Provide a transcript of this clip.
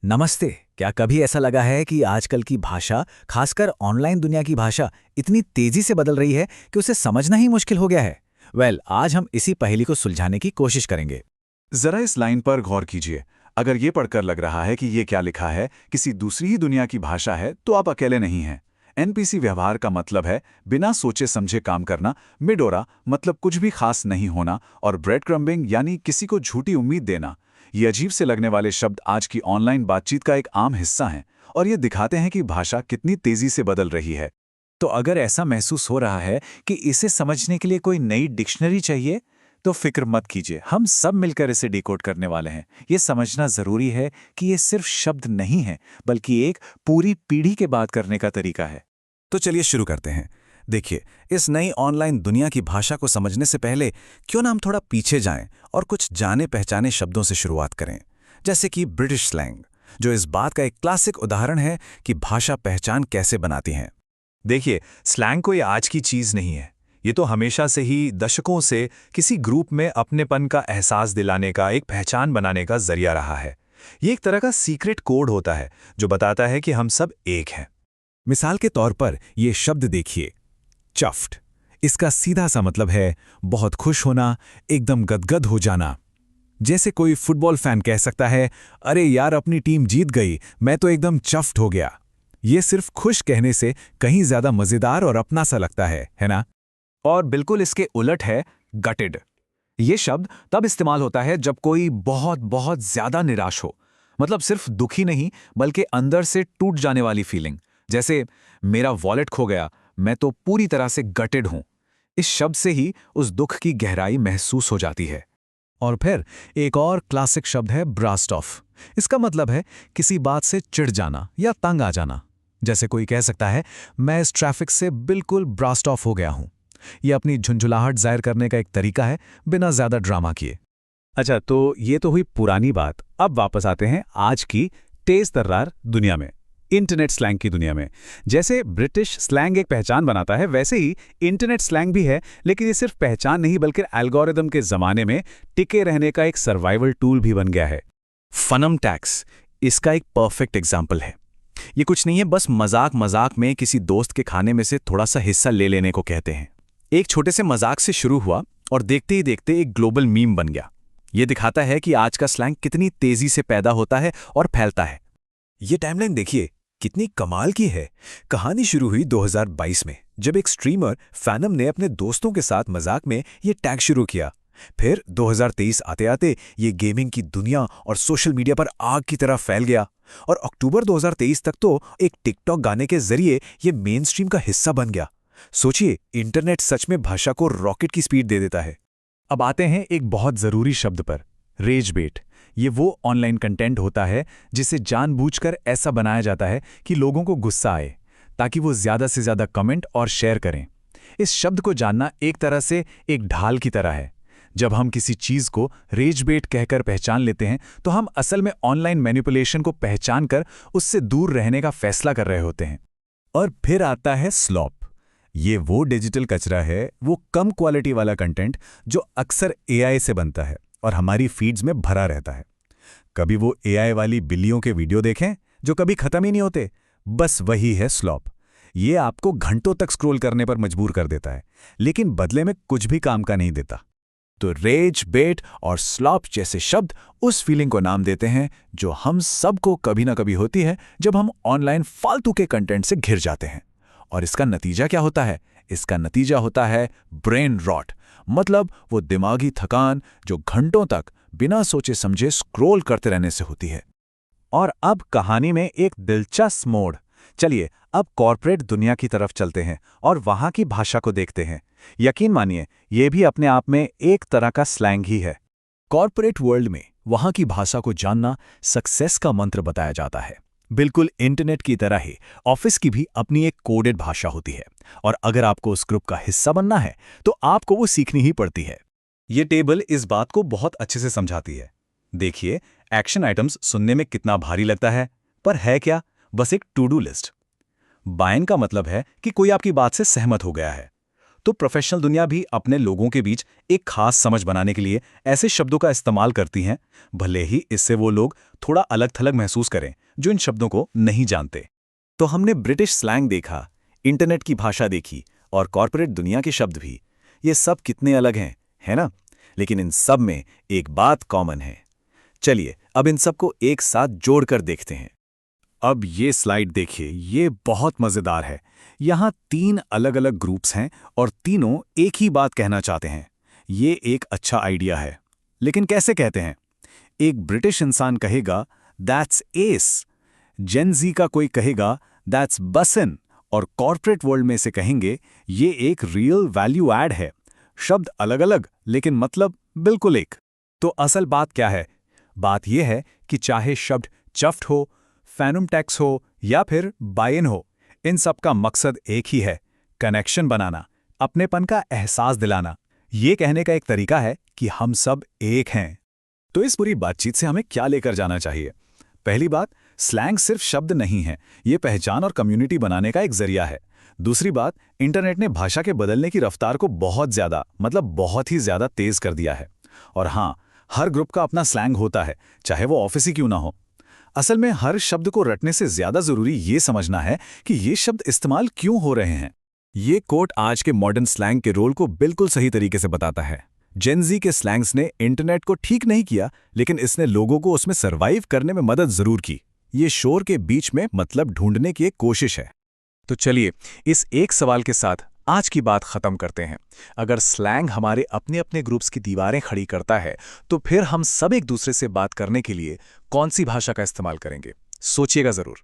नमस्ते। क्या कभी ऐसा लगा है कि आजकल की भाषा, खासकर ऑनलाइन दुनिया की भाषा, इतनी तेजी से बदल रही है कि उसे समझना ही मुश्किल हो गया है? आज हम इसी पहेली को सुलझाने की कोशिश करेंगे। जरा इस लाइन पर गौर कीजिए। अगर ये पढ़कर लग रहा है कि ये क्या लिखा है, किसी दूसरी ही दुनिया की भाषा है, तो आप अकेले नहीं हैं। एनपीसी व्यवहार का मतलब है बिना सोचे समझे काम करना, मिडोरा मतलब कुछ भी खास नहीं होना, और ब्रेड क्रम्बिंग यानी किसी को झूठी उम्मीद देना। ये अजीब से लगने वाले शब्द आज की ऑनलाइन बातचीत का एक आम हिस्सा हैं, और ये दिखाते हैं कि भाषा कितनी तेजी से बदल रही है। तो अगर ऐसा महसूस हो रहा है कि इसे समझने के लिए कोई नई डिक्शनरी चाहिए, तो फिक्र मत कीजिए, हम सब मिलकर इसे डिकोड करने वाले हैं। ये समझना जरूरी है कि ये सिर्फ शब्द नहीं है, बल्कि एक पूरी पीढ़ी के बात करने का तरीका है। तो चलिए शुरू करते हैं। देखिए, इस नई ऑनलाइन दुनिया की भाषा को समझने से पहले क्यों ना हम थोड़ा पीछे जाएं और कुछ जाने पहचाने शब्दों से शुरुआत करें। जैसे कि ब्रिटिश स्लैंग, जो इस बात का एक क्लासिक उदाहरण है कि भाषा पहचान कैसे बनाती है। देखिए, स्लैंग कोई आज की चीज नहीं है। ये तो हमेशा से ही दशकों से किसी ग्रुप में अपनेपन का एहसास दिलाने का, एक पहचान बनाने का जरिया रहा है। ये एक तरह का सीक्रेट कोड होता है जो बताता है कि हम सब एक हैं। मिसाल के तौर पर ये शब्द देखिए, चफ्ड। इसका सीधा सा मतलब है बहुत खुश होना, एकदम गदगद हो जाना। जैसे कोई फुटबॉल फैन कह सकता है, अरे यार अपनी टीम जीत गई, मैं तो एकदम चफ्ड हो गया। ये सिर्फ खुश कहने से कहीं ज्यादा मजेदार और अपना सा लगता है ना? और बिल्कुल इसके उलट है गटेड। ये शब्द तब इस्तेमाल होता है जब कोई बहुत बहुत ज्यादा निराश हो। मतलब सिर्फ दुखी नहीं, बल्कि अंदर से टूट जाने वाली फीलिंग। जैसे मेरा वॉलेट खो गया, मैं तो पूरी तरह से गटेड हूं। इस शब्द से ही उस दुख की गहराई महसूस हो जाती है। और फिर एक और क्लासिक शब्द है ब्रास्ट ऑफ। इसका मतलब है किसी बात से चिढ़ जाना या तंग आ जाना। जैसे कोई कह सकता है, मैं इस ट्रैफिक से बिल्कुल ब्रास्ट ऑफ हो गया हूं। यह अपनी झुंझुलाहट जाहिर करने का एक तरीका है, बिना ज्यादा ड्रामा किए। अच्छा, तो ये तो हुई पुरानी बात। अब वापस आते हैं आज की तेज तर्रार दुनिया में, इंटरनेट स्लैंग की दुनिया में। जैसे ब्रिटिश स्लैंग एक पहचान बनाता है, वैसे ही इंटरनेट स्लैंग भी है। लेकिन ये सिर्फ पहचान नहीं, बल्कि एल्गोरिदम के जमाने में टिके रहने का एक सर्वाइवल टूल भी बन गया है। फनम टैक्स इसका एक परफेक्ट एग्जाम्पल है। ये कुछ नहीं है, बस मजाक मजाक में किसी दोस्त के खाने में से थोड़ा सा हिस्सा ले लेने को कहते हैं। एक छोटे से मजाक से शुरू हुआ और देखते ही देखते एक ग्लोबल मीम बन गया। ये दिखाता है कि आज का स्लैंग कितनी तेजी से पैदा होता है और फैलता है। ये टाइमलाइन देखिए, कितनी कमाल की है। कहानी शुरू हुई 2022 में, जब एक स्ट्रीमर फैनम ने अपने दोस्तों के साथ मजाक में ये टैग शुरू किया। फिर 2023 आते आते ये गेमिंग की दुनिया और सोशल मीडिया पर आग की तरह फैल गया। और अक्टूबर 2023 तक तो एक टिकटॉक गाने के जरिए ये मेन स्ट्रीम का हिस्सा बन गया। सोचिए, इंटरनेट सच में भाषा को रॉकेट की स्पीड दे देता है। अब आते हैं एक बहुत जरूरी शब्द पर, रेज बेट। ये वो ऑनलाइन कंटेंट होता है जिसे जानबूझकर ऐसा बनाया जाता है कि लोगों को गुस्सा आए, ताकि वो ज्यादा से ज्यादा कमेंट और शेयर करें। इस शब्द को जानना एक तरह से एक ढाल की तरह है। जब हम किसी चीज को रेज बेट कहकर पहचान लेते हैं, तो हम असल में ऑनलाइन मैनिपुलेशन को पहचान कर उससे दूर रहने का फैसला कर रहे होते हैं। और फिर आता है स्लॉप। ये वो डिजिटल कचरा है, वो कम क्वालिटी वाला कंटेंट जो अक्सर एआई से बनता है और हमारी फीड्स में भरा रहता है। कभी वो एआई वाली बिल्लियों के वीडियो देखें जो कभी खत्म ही नहीं होते, बस वही है स्लॉप। ये आपको घंटों तक स्क्रॉल करने पर मजबूर कर देता है, लेकिन बदले में कुछ भी काम का नहीं देता। तो रेज बेट और स्लॉप जैसे शब्द उस फीलिंग को नाम देते हैं जो हम सबको कभी ना कभी होती है जब हम ऑनलाइन फालतू के कंटेंट से घिर जाते हैं। और इसका नतीजा क्या होता है? इसका नतीजा होता है ब्रेन रॉट, मतलब वो दिमागी थकान जो घंटों तक बिना सोचे समझे स्क्रॉल करते रहने से होती है। और अब कहानी में एक दिलचस्प मोड़। चलिए अब कॉर्पोरेट दुनिया की तरफ चलते हैं और वहां की भाषा को देखते हैं। यकीन मानिए, ये भी अपने आप में एक तरह का स्लैंग ही है। कॉर्पोरेट वर्ल्ड में वहां की भाषा को जानना सक्सेस का मंत्र बताया जाता है। बिल्कुल इंटरनेट की तरह ही ऑफिस की भी अपनी एक कोडेड भाषा होती है, और अगर आपको उस ग्रुप का हिस्सा बनना है तो आपको वो सीखनी ही पड़ती है। ये टेबल इस बात को बहुत अच्छे से समझाती है। देखिए, एक्शन आइटम्स सुनने में कितना भारी लगता है, पर है क्या? बस एक टू डू लिस्ट। बायन का मतलब है कि कोई आपकी बात से सहमत हो गया है। तो प्रोफेशनल दुनिया भी अपने लोगों के बीच एक खास समझ बनाने के लिए ऐसे शब्दों का इस्तेमाल करती हैं, भले ही इससे वो लोग थोड़ा अलग थलग महसूस करें जो इन शब्दों को नहीं जानते। तो हमने ब्रिटिश स्लैंग देखा, इंटरनेट की भाषा देखी और कॉर्पोरेट दुनिया के शब्द भी। ये सब कितने अलग हैं, है ना? लेकिन इन सब में एक बात कॉमन है। चलिए अब इन सबको एक साथ जोड़कर देखते हैं। अब ये स्लाइड देखिए, ये बहुत मज़ेदार है। यहाँ 3 अलग-अलग ग्रुप्स हैं और तीनों एक ही बात कहना चाहते हैं। ये एक अच्छा आइडिया है, लेकिन कैसे कहते हैं? एक ब्रिटिश इंसान कहेगा दैट्स एस, जेन ज़ी का कोई कहेगा दैट्स बसन, और कॉर्पोरेट वर्ल्ड में से कहेंगे ये एक रियल वैल्यू ऐड है। शब्द अलग-अलग लेकिन मतलब बिल्कुल एक। तो असल बात क्या है? बात यह है कि चाहे शब्द चफ्ट हो, फैनुम टैक्स हो या फिर बाय इन हो, इन सब का मकसद एक ही है, कनेक्शन बनाना, अपनेपन का एहसास दिलाना। ये कहने का एक तरीका है कि हम सब एक हैं। तो इस पूरी बातचीत से हमें क्या लेकर जाना चाहिए? पहली बात, स्लैंग सिर्फ शब्द नहीं है, ये पहचान और कम्युनिटी बनाने का एक जरिया है। दूसरी बात, इंटरनेट ने भाषा के बदलने की रफ्तार को बहुत ज़्यादा, मतलब बहुत ही ज़्यादा तेज़ कर दिया है। और हाँ, हर ग्रुप का अपना स्लैंग होता है, चाहे वो ऑफिस ही क्यों ना हो। असल में हर शब्द को रटने से ज़्यादा ज़रूरी ये समझना है कि ये शब्द इस्तेमाल क्यों हो रहे हैं। ये कोट आज के मॉडर्न स्लैंग के रोल को बिल्कुल सही तरीके से बताता है। जेन ज़ी के स्लैंग्स ने इंटरनेट को ठीक नहीं किया, लेकिन इसने लोगों को उसमें सर्वाइव करने में मदद ज़रूर की। ये शोर के बीच में मतलब ढूंढने की एक कोशिश है। तो चलिए इस एक सवाल के साथ आज की बात खत्म करते हैं। अगर स्लैंग हमारे अपने अपने ग्रुप्स की दीवारें खड़ी करता है, तो फिर हम सब एक दूसरे से बात करने के लिए कौन सी भाषा का इस्तेमाल करेंगे? सोचिएगा ज़रूर।